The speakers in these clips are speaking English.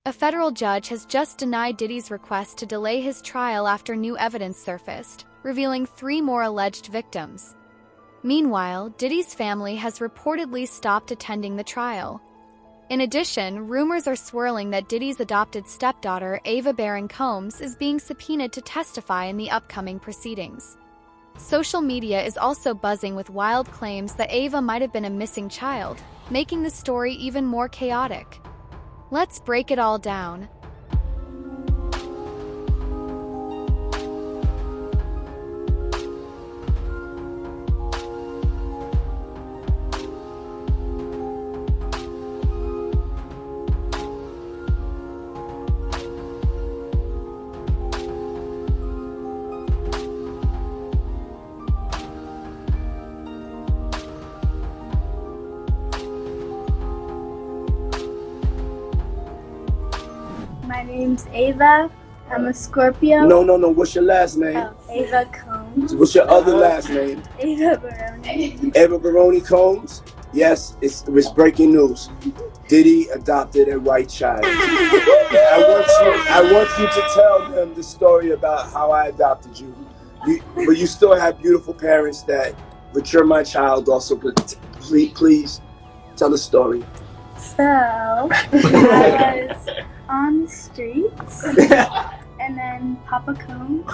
A federal judge has just denied Diddy's request to delay his trial after new evidence surfaced, revealing 3 more alleged victims. Meanwhile, Diddy's family has reportedly stopped attending the trial. In addition, rumors are swirling that Diddy's adopted stepdaughter, Ava Baron Combs, is being subpoenaed to testify in the upcoming proceedings. Social media is also buzzing with wild claims that Ava might have been a missing child, making the story even more chaotic. Let's break it all down. My name's Ava. I'm a Scorpio. No. What's your last name? Oh, Ava Combs. What's your other last name? Ava Baroni. Ava Baroni Combs? Yes, it's breaking news. Diddy adopted a white child. I want you to tell them the story about how I adopted you. But you still have beautiful parents that, but you're my child also. But please tell the story. So, I was on the streets, and then Papa Combs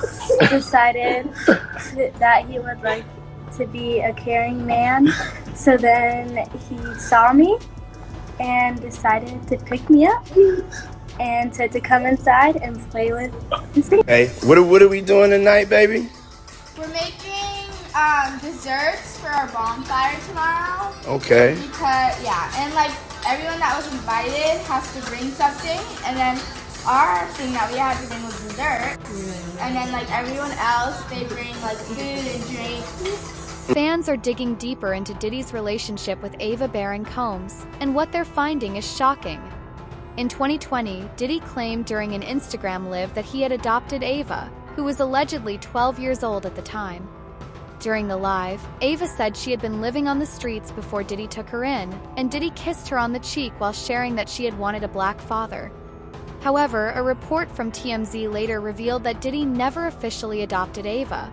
decided that he would like to be a caring man. So then he saw me and decided to pick me up and said to come inside and play with his baby. Hey, what are we doing tonight, baby? We're making desserts for our bonfire tomorrow. Okay. Because, and like everyone that was invited has to bring something, and then our thing that we had to bring was dessert. And then like everyone else, they bring like food and drinks. Fans are digging deeper into Diddy's relationship with Ava Baron Combs, and what they're finding is shocking. In 2020, Diddy claimed during an Instagram live that he had adopted Ava, who was allegedly 12 years old at the time. During the live, Ava said she had been living on the streets before Diddy took her in, and Diddy kissed her on the cheek while sharing that she had wanted a black father. However, a report from TMZ later revealed that Diddy never officially adopted Ava.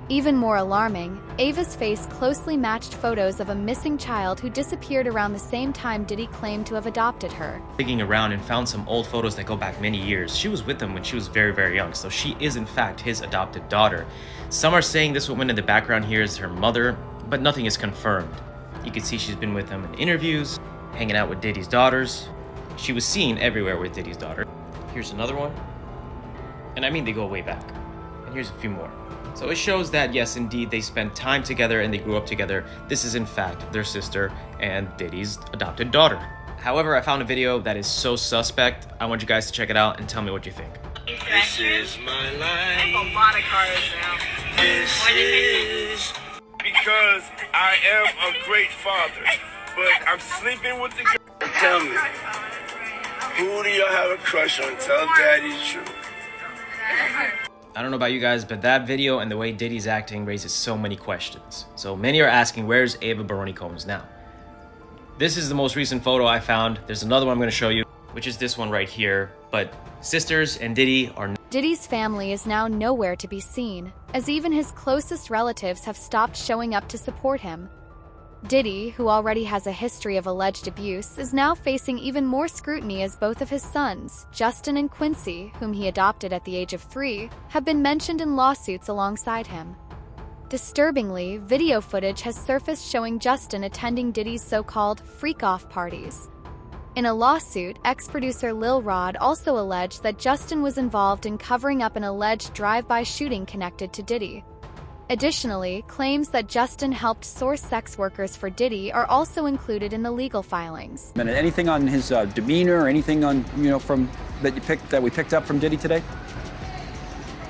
Even more alarming, Ava's face closely matched photos of a missing child who disappeared around the same time Diddy claimed to have adopted her. Digging around and found some old photos that go back many years. She was with him when she was very, very young, so she is in fact his adopted daughter. Some are saying this woman in the background here is her mother, but nothing is confirmed. You can see she's been with him in interviews, hanging out with Diddy's daughters. She was seen everywhere with Diddy's daughter. Here's another one. And I mean, they go way back. And here's a few more. So it shows that, yes, indeed, they spent time together and they grew up together. This is, in fact, their sister and Diddy's adopted daughter. However, I found a video that is so suspect. I want you guys to check it out and tell me what you think. This is my life. I have a lot of cars now. This is because I am a great father, but I'm sleeping with the girl. Tell me, who do y'all have a crush on? Tell Daddy the truth. I don't know about you guys, but that video and the way Diddy's acting raises so many questions. So many are asking, where's Ava Baroni Combs now? This is the most recent photo I found. There's another one I'm going to show you, which is this one right here. But sisters and Diddy are... Diddy's family is now nowhere to be seen, as even his closest relatives have stopped showing up to support him. Diddy, who already has a history of alleged abuse, is now facing even more scrutiny as both of his sons, Justin and Quincy, whom he adopted at the age of 3, have been mentioned in lawsuits alongside him. Disturbingly, video footage has surfaced showing Justin attending Diddy's so-called freak-off parties. In a lawsuit, ex-producer Lil Rod also alleged that Justin was involved in covering up an alleged drive-by shooting connected to Diddy. Additionally, claims that Justin helped source sex workers for Diddy are also included in the legal filings. And anything on his demeanor, or anything on from that we picked up from Diddy today?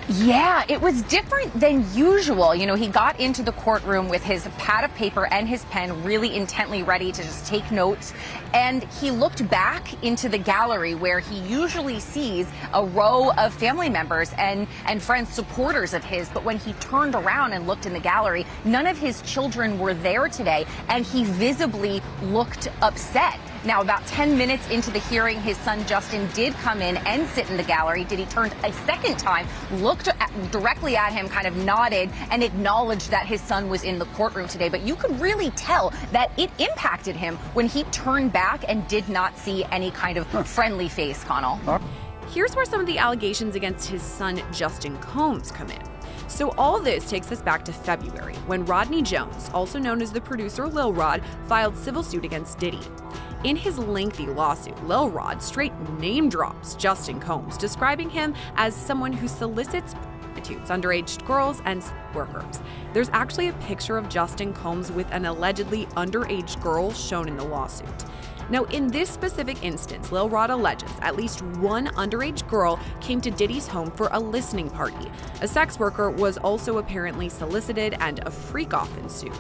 Yeah, it was different than usual. He got into the courtroom with his pad of paper and his pen, really intently ready to just take notes. And he looked back into the gallery where he usually sees a row of family members and friends, supporters of his. But when he turned around and looked in the gallery, none of his children were there today, and he visibly looked upset. Now, about 10 minutes into the hearing, his son Justin did come in and sit in the gallery. Diddy turned a second time, looked directly at him, kind of nodded, and acknowledged that his son was in the courtroom today. But you could really tell that it impacted him when he turned back and did not see any kind of friendly face, Connell. Here's where some of the allegations against his son Justin Combs come in. So all this takes us back to February, when Rodney Jones, also known as the producer Lil Rod, filed civil suit against Diddy. In his lengthy lawsuit, Lil Rod straight name drops Justin Combs, describing him as someone who solicits prostitutes, underage girls, and workers. There's actually a picture of Justin Combs with an allegedly underage girl shown in the lawsuit. Now, in this specific instance, Lil Rod alleges at least one underage girl came to Diddy's home for a listening party. A sex worker was also apparently solicited, and a freak-off ensued.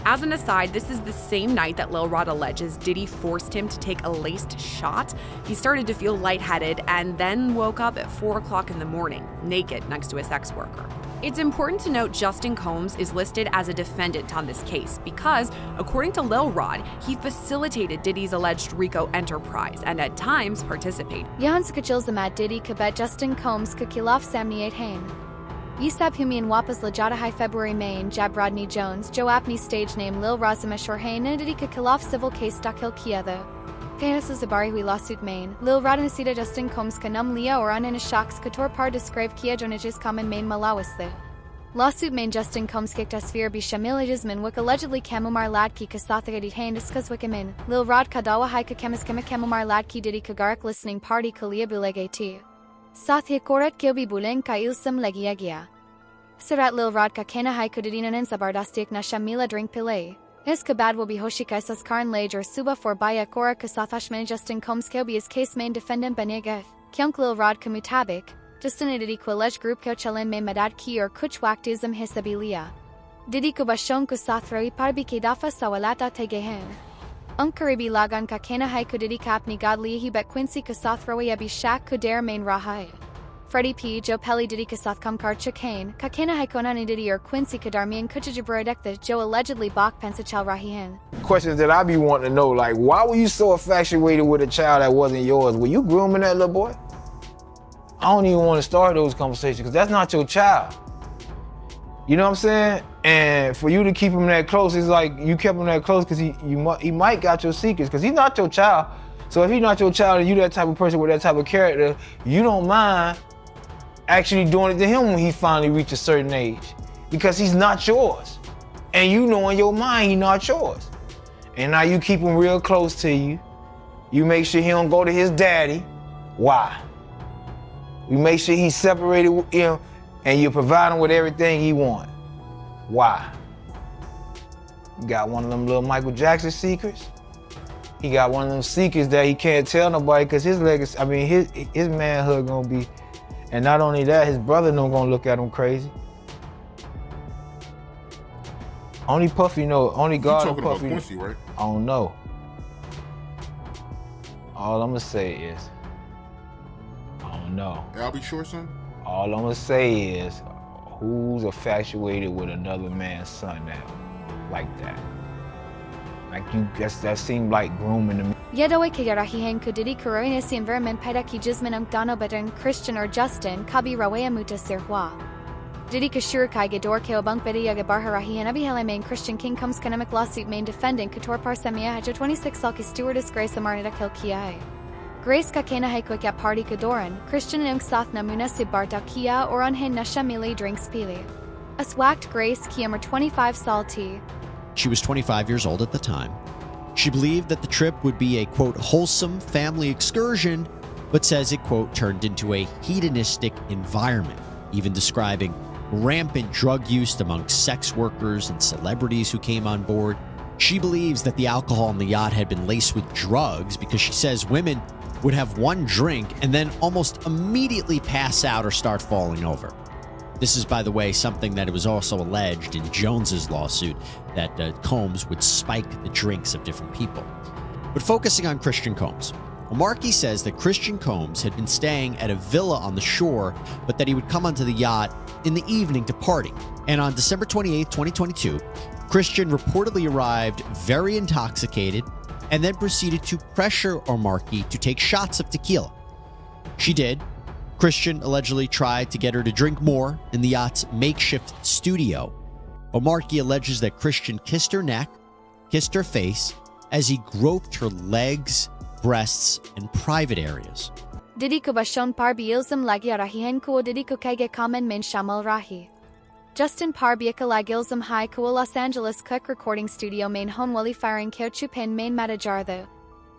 As an aside, this is the same night that Lil Rod alleges Diddy forced him to take a laced shot. He started to feel lightheaded and then woke up at 4 o'clock in the morning, naked next to a sex worker. It's important to note Justin Combs is listed as a defendant on this case because, according to Lil Rod, he facilitated Diddy's alleged RICO enterprise and at times participated. Yahan sa ilzaam Diddy kabet Justin Combs ka khilaf samni hain. Yisab humian wapas lagaya hai February main jab Rodney Jones, Joe apni stage name Lil Razamesh or hain Diddy ka khilaf civil case dakil kiya the. Kaya sa zabari hui lawsuit main, Lil Rod nasida Justin Combs ka nam liya or anin shaks kator par describe kiya jonijis common main malawas the. Lawsuit main Justin Combs kicked asfir bi shamil jisman wik allegedly kamumar ladki ka sathagadi hain discuss wikamin, Lil Rod kadawa hai ka kemis kamumar ladki Diddy kagarak listening party kaliya bulegati. Sathya korat kyobi buleng ka ilzaam lagaya gaya. Sarat Lil Rod ka kena hai kudidinanin sabardastik na shamila drink pile. Is kabad will be hoshika saskarn lage or suba for baya kora kasathashman Justin Combs kyobi is case main defendant banegeth. Kyunk Lil Rod kamutabik. Justin Diddy ko alleged group ko chalin mein madad ki or kuch waktism hisabilia. Diddy ko bashon ko sathroi parbi kedafa sawalata tegehin. Unkaribi lagan ka kena hai ko Diddy ka apni godli hi bet Quincy ka sathroi abi shak ko dare main rahe. Freddie P. Joe Pelly Diddy Kasath Kamkar Chakain, Kakena Haikonani Diddy or Quincy Kadarmian Kuchajabradek that Joe allegedly bok Pensachal Rahihin. Questions that I be wanting to know, like, why were you so infatuated with a child that wasn't yours? Were you grooming that little boy? I don't even want to start those conversations because that's not your child. You know what I'm saying? And for you to keep him that close, it's like you kept him that close because he might got your secrets because he's not your child. So if he's not your child and you that type of person with that type of character, you don't mind actually doing it to him when he finally reached a certain age because he's not yours. And you know in your mind he's not yours. And now you keep him real close to you. You make sure he don't go to his daddy. Why? You make sure he's separated with him and you provide him with everything he wants. Why? You got one of them little Michael Jackson secrets. He got one of them secrets that he can't tell nobody because his legacy, I mean, his manhood gonna be. And not only that, his brother no gonna look at him crazy. Only Puffy know, only God and Puffy. Quincy, right? I don't know. All I'm gonna say is, I don't know. I'll be sure, son. All I'm gonna say is, who's infatuated with another man's son now, like that? Like you, that seemed like grooming to me. Yedoe kagarahihen kudidi kuroine si environment paida ki jismanam dano bedern Christian or Justin kabi rawea muta sirhwa. Diddy kashur kai gedor keo bunk bedi yaga barharahihen abihele main Christian King comes kanamic lawsuit main defendant kator parsamia hajo 26 salki stewardess Grace amarnida kil kiya. Grace kakena haiko kya party kadoran, Christian and sath namuna si barta kiya or unhen nashamile drinks pili. Aswacked Grace kiamer 25 salty. She was 25 years old at the time. She believed that the trip would be a, quote, wholesome family excursion, but says it, quote, turned into a hedonistic environment, even describing rampant drug use among sex workers and celebrities who came on board. She believes that the alcohol on the yacht had been laced with drugs because she says women would have one drink and then almost immediately pass out or start falling over. This is, by the way, something that it was also alleged in Jones's lawsuit, that Combs would spike the drinks of different people. But focusing on Christian Combs, Markey says that Christian Combs had been staying at a villa on the shore, but that he would come onto the yacht in the evening to party. And on December 28, 2022, Christian reportedly arrived very intoxicated, and then proceeded to pressure Omarki to take shots of tequila. She did. Christian allegedly tried to get her to drink more in the yacht's makeshift studio. Omarki alleges that Christian kissed her neck, kissed her face, as he groped her legs, breasts, and private areas. Diddy ko bashon parbi ilzaam lagaya rahe hain ko Diddy ko kage kamen min shamal rahe. Justin parbi ikalag ilzaam hai ko Los Angeles Cook Recording Studio main honwali firing ko chupin main matajartho.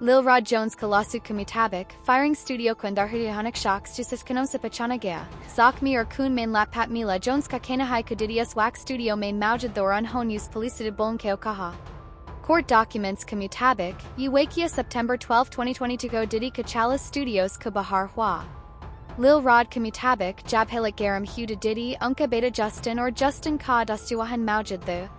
Lil Rod Jones kalasu kamitabik, firing studio kundarhudi hanak shocks jusis kanosa pachanagaya. Zakmi or kun main lapat mila Jones ka kena hai kudidias wax studio main maujad thoran hon use policid boln keo kaha. Court documents kamitabik, Uwakia September 12, 2022 go Diddy Kachalas Studios ka Bahar Hua. Lil Rod kamitabik, Jabhilik garam Hugh to Diddy, Unka Beta Justin or Justin ka dastuahan maujad the.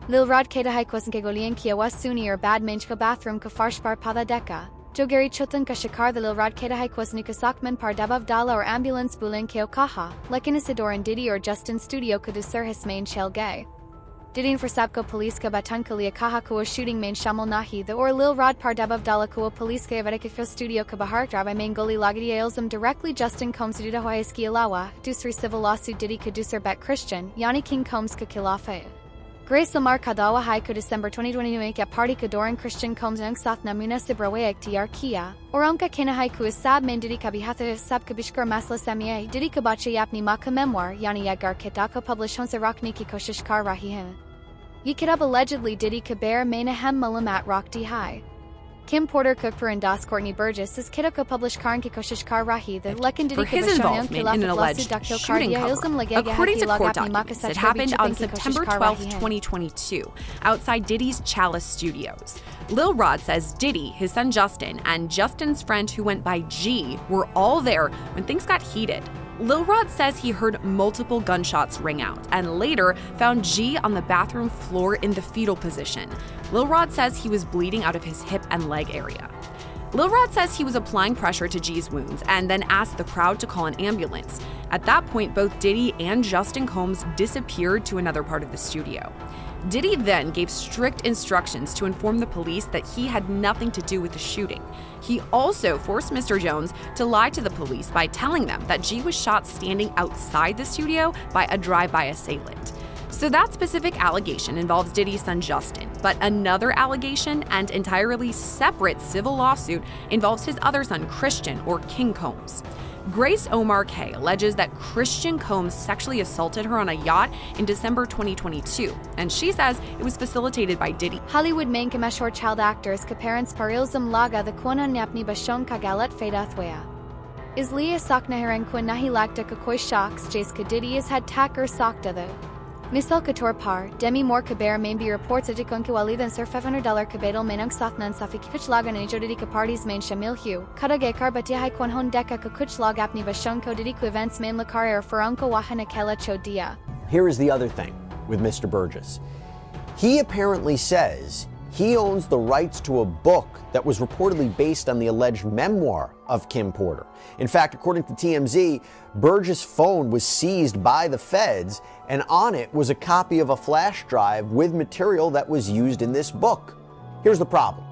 Lil Rod kedahai kwasan kegolian kiya wasuni or bad minch ka bathroom ka farshpar pada deka. Jogeri chutan ka shakar the Lil Rod kedahai kwasni ka sakman par dabav dala or ambulance bulen keo kaha, like Isidore and Diddy or Justin studio ka dusur his main shell gay. Didin for Sapko police ka batankalia kaha ko shooting main shamal nahi the or Lil Rod par dabav dala ko police ka vedekifo studio ka bahar drive main goli lagadi ilzaam directly Justin Combs duda hoyeski alawa, dusri civil lawsuit Diddy ka dusur bet Christian, Yani King Combs ka kilafe. Grace Lamar Kadawa Hai ko December 2020 make a party Kadoran Christian Combs ng Sath Namuna Sibrawayak Tr Kiya, or Onka Kinahai ku Sab Min Diddy Kabihatha Sab Kabishkar Masla Samye, Diddy Kabache Yapni Maka Memoir, Yani Yagar Kitaka published Honsa Rakniki Koshishkar Rahihin. Yikidab allegedly Diddy Kaber Manahem Malamat Rakdi Hai. Kim Porter Cookper and Das Courtney Burgess is Kidoko published Karn Kikoshishkar Rahi the Lekin Diddy for his involvement in an alleged shooting cover. According to court documents, it happened on September 12, 2022, outside Diddy's Chalice Studios. Lil Rod says Diddy, his son Justin, and Justin's friend who went by G were all there when things got heated. Lil Rod says he heard multiple gunshots ring out and later found G on the bathroom floor in the fetal position. Lil Rod says he was bleeding out of his hip and leg area. Lil Rod says he was applying pressure to G's wounds and then asked the crowd to call an ambulance. At that point, both Diddy and Justin Combs disappeared to another part of the studio. Diddy then gave strict instructions to inform the police that he had nothing to do with the shooting. He also forced Mr. Jones to lie to the police by telling them that G was shot standing outside the studio by a drive-by assailant. So that specific allegation involves Diddy's son Justin, but another allegation and entirely separate civil lawsuit involves his other son Christian, or King Combs. Grace Omar K alleges that Christian Combs sexually assaulted her on a yacht in December 2022, and she says it was facilitated by Diddy. Hollywood main kameshor child actors ka parents par ilzaam laga the kwana nyapni bashon ka ghalat faida thwaya. Isliya sakna heran kwan nahi lagta ka koi shocks jas ka Diddy is had tacker sakta the. Misal Kator Par, Demi Moore Kaber Mainby reports that Dikonki Walidan Sir $500 Kabedal Menang Sathnan Safikich Lagan and Jodidika parties main Shamil Hugh, Kadagekar Batihai Kwanhon Deka Kakuch Lag Apni Bashunko Didiku events main Lakari or Faranko Wahana Kela Chodia. Here is the other thing with Mr. Burgess. He apparently says he owns the rights to a book that was reportedly based on the alleged memoir of Kim Porter. In fact, according to TMZ, Burgess' phone was seized by the feds, and on it was a copy of a flash drive with material that was used in this book. Here's the problem.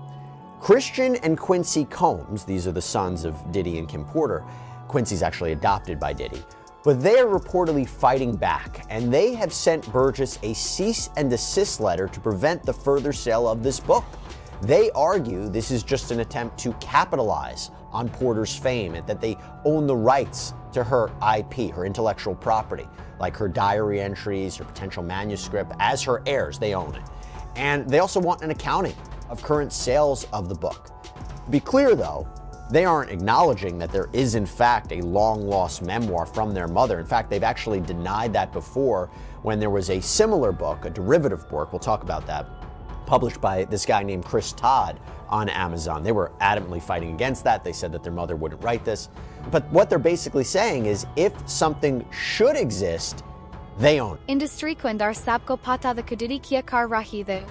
Christian and Quincy Combs, these are the sons of Diddy and Kim Porter. Quincy's actually adopted by Diddy. But they are reportedly fighting back, and they have sent Burgess a cease and desist letter to prevent the further sale of this book. They argue this is just an attempt to capitalize on Porter's fame and that they own the rights to her IP, her intellectual property, like her diary entries, her potential manuscript. As her heirs, they own it. And they also want an accounting of current sales of the book. To be clear, though, they aren't acknowledging that there is, in fact, a long-lost memoir from their mother. In fact, they've actually denied that before when there was a similar book, a derivative work, we'll talk about that, published by this guy named Chris Todd on Amazon. They were adamantly fighting against that. They said that their mother wouldn't write this. But what they're basically saying is if something should exist, they own it. Industry kwendar sapko pata the kudidi kiya kar rahi the.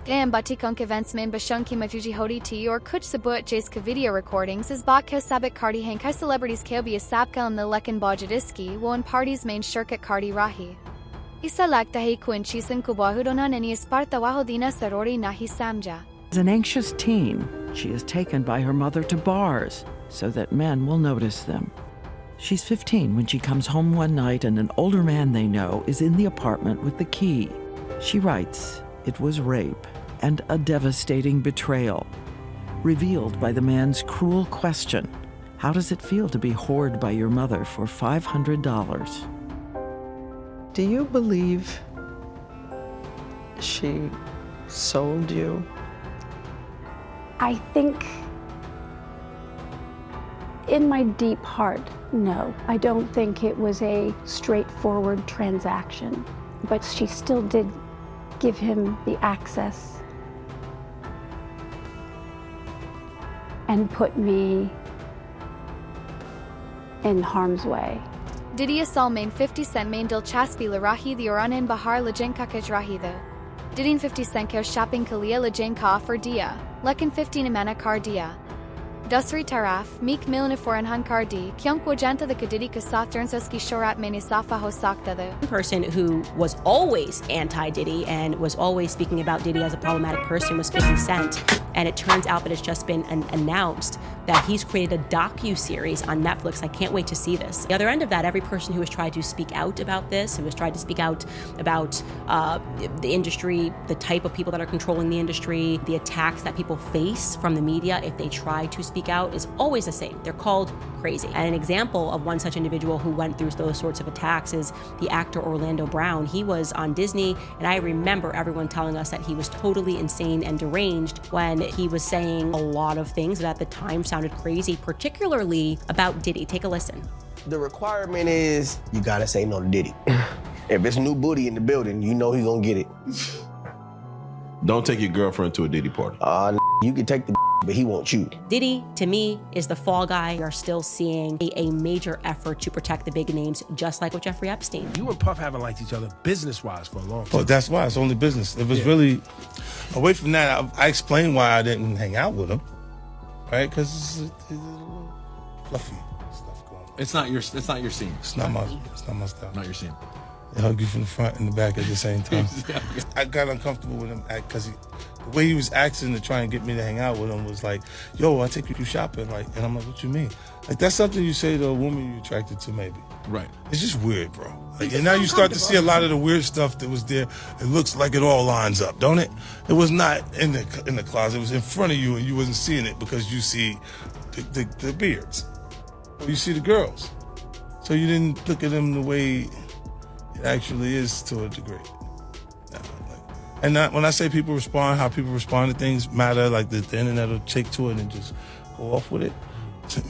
Gayam batikunk events main bashunki mafuji hodi ti or kuch saboot jas ka video recordings is bak ka sabik kardi hankai celebrities kaobi is sapka on the lekin bajadiski won parties main shirkat kardi rahi. Isa lagtahi kuinchisan kubahudonan and isparta wahodina sarori nahi samja. As an anxious teen, she is taken by her mother to bars so that men will notice them. She's 15 when she comes home one night and an older man they know is in the apartment with the key. She writes, it was rape and a devastating betrayal, revealed by the man's cruel question, how does it feel to be whored by your mother for $500? Do you believe she sold you? I think in my deep heart, no. I don't think it was a straightforward transaction, but she still did give him the access and put me in harm's way. Diddy asal main 50 cent main dilchaspi la rahi the oranin bahar lajen kakaj rahi the. Didin 50 cent ko shopping kalia lajen ka for dia, lekin 15 amana kar dia. Dusri taraf, meek milne foreign han kardi, kyunk wajanta the kadidi kasaf dernsoski shorat menisafa hosakta the. Person who was always anti-Diddy and was always speaking about Diddy as a problematic person was 50 Cent. And it turns out that it's just been announced that he's created a docu-series on Netflix. I can't wait to see this. The other end of that, every person who has tried to speak out about this, who has tried to speak out about the industry, the type of people that are controlling the industry, the attacks that people face from the media if they try to speak out, is always the same. They're called crazy. And an example of one such individual who went through those sorts of attacks is the actor Orlando Brown. He was on Disney, and I remember everyone telling us that he was totally insane and deranged when he was saying a lot of things that at the time sounded crazy, particularly about Diddy. Take a listen. The requirement is you gotta say no to Diddy. If it's new booty in the building, you know he's gonna get it. Don't take your girlfriend to a Diddy party. You can take the but he wants you. Diddy, to me, is the fall guy. We are still seeing a major effort to protect the big names, just like with Jeffrey Epstein. You and Puff haven't liked each other business-wise for a long time. Well, that's why. It's only business. It was really, away from that, I explained why I didn't hang out with him, right? Because it's a little fluffy stuff going on. It's not your scene. It's not my style. Not your scene. They hug you from the front and the back at the same time. I got uncomfortable with him because the way he was acting to try and get me to hang out with him was like, yo, I'll take you shopping. Like, and I'm like, what you mean? Like, that's something you say to a woman you're attracted to, maybe. Right. It's just weird, bro. Like, and now you start to see a lot of the weird stuff that was there. It looks like it all lines up, don't it? It was not in the closet. It was in front of you, and you wasn't seeing it because you see the beards. Or you see the girls. So you didn't look at them the way it actually is to a degree. And when I say people respond, how people respond to things matter, like the internet will take to it and just go off with it.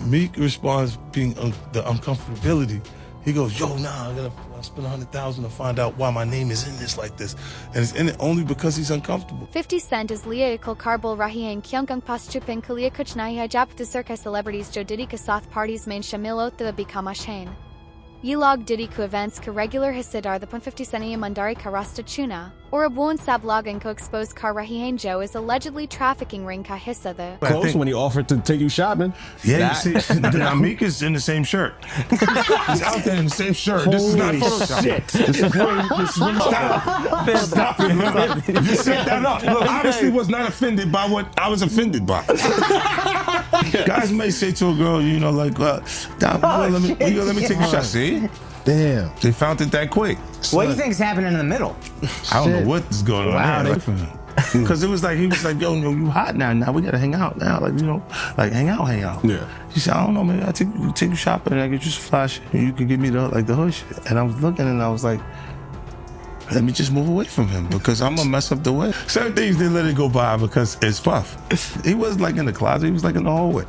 Meek responds being the uncomfortability. He goes, yo, nah, I'll spend $100,000 to find out why my name is in this like this. And it's in it only because he's uncomfortable. 50 Cent is liya ikul karbol rahiang kyungkang paschupin kalia kuch nahi hijab to circa celebrities jo Diddy ka sath parties main shamil the bikamash hain. Yilog Diddy ku events ka regular hisidar the 50 Cent mandari ka rasta chuna, or a buon sablogan ko exposed kar rahiang jo is allegedly trafficking ring ka hissa the. Close when he offered to take you shopping. Yeah, you see, Meek is in the same shirt. He's out there in the same shirt. Holy this is not Photoshop. Shit. This is Stop it. You set that up. Look, obviously was not offended by what I was offended by. Guys may say to a girl, you know, like, let me take a shot. See? Damn. They found it that quick. What do you think's happening in the middle? I don't know what is going on. Wow, Because it was like, he was like, yo, you hot now. Now we got to hang out now. Like, you know, like hang out. Yeah. He said, I don't know, maybe I'll take you shopping and I get you some fly shit and you can give me the hood shit. And I was looking and I was like, let me just move away from him because I'm going to mess up the way. Certain things, they let it go by because it's Puff. He wasn't like in the closet. He was like in the hallway.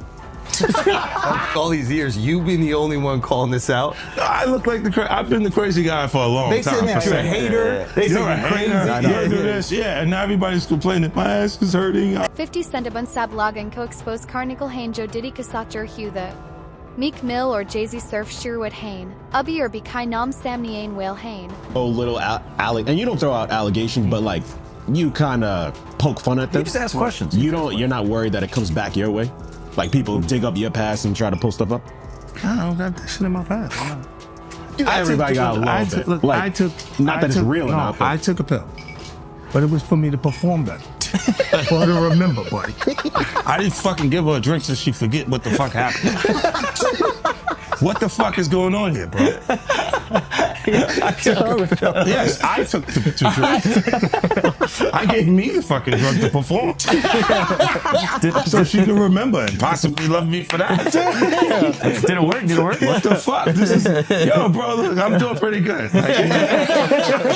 All these years, you being the only one calling this out. I look like I've been the crazy guy for a long time. They say you're a hater. They say you're crazy. You do this, and now everybody's complaining. My ass is hurting. 50 Cent abun sablogan ko exposed karnikal hain jo Diddy kasatjer hu the. Meek Mill or Jay-Z surf Sherwood hain. Ubbi or Bekai Nam Samniain whale hain. Oh, little and you don't throw out allegations, but like you kind of poke fun at them. You just ask questions. You're not worried that it comes back your way. Like people dig up your past and try to pull stuff up? I don't got that shit in my past. Everybody got a little bit. Not that it's real enough. I took a pill, but it was for me to perform better. For her to remember, buddy. I didn't fucking give her a drink so she forget what the fuck happened. What the fuck is going on here, bro? Yes, I took the drink. I gave me the fucking drug to perform. So she can remember and possibly love me for that. Did it work? Did it work? What the fuck? This is, yo, bro, look, I'm doing pretty good. Like,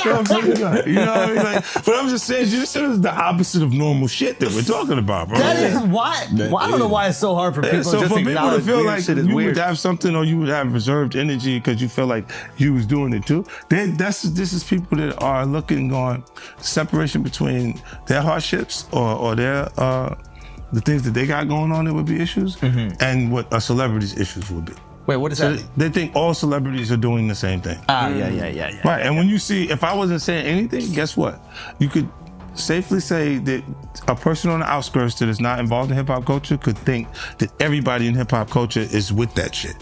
doing pretty good. You know what I mean? Like, but I'm just saying, this is the opposite of normal shit that we're talking about, bro. That is why. I don't know why it's so hard for people so just for to people to feel like shit is you weird. would have something or you would have reserved energy because you feel like you was doing it too. This is people that are looking on separation between their hardships or their the things that they got going on that would be issues and what a celebrity's issues would be. Wait, what does that mean? They think all celebrities are doing the same thing. Yeah. Right, and when you see, if I wasn't saying anything, guess what? You could safely say that a person on the outskirts that is not involved in hip hop culture could think that everybody in hip hop culture is with that shit.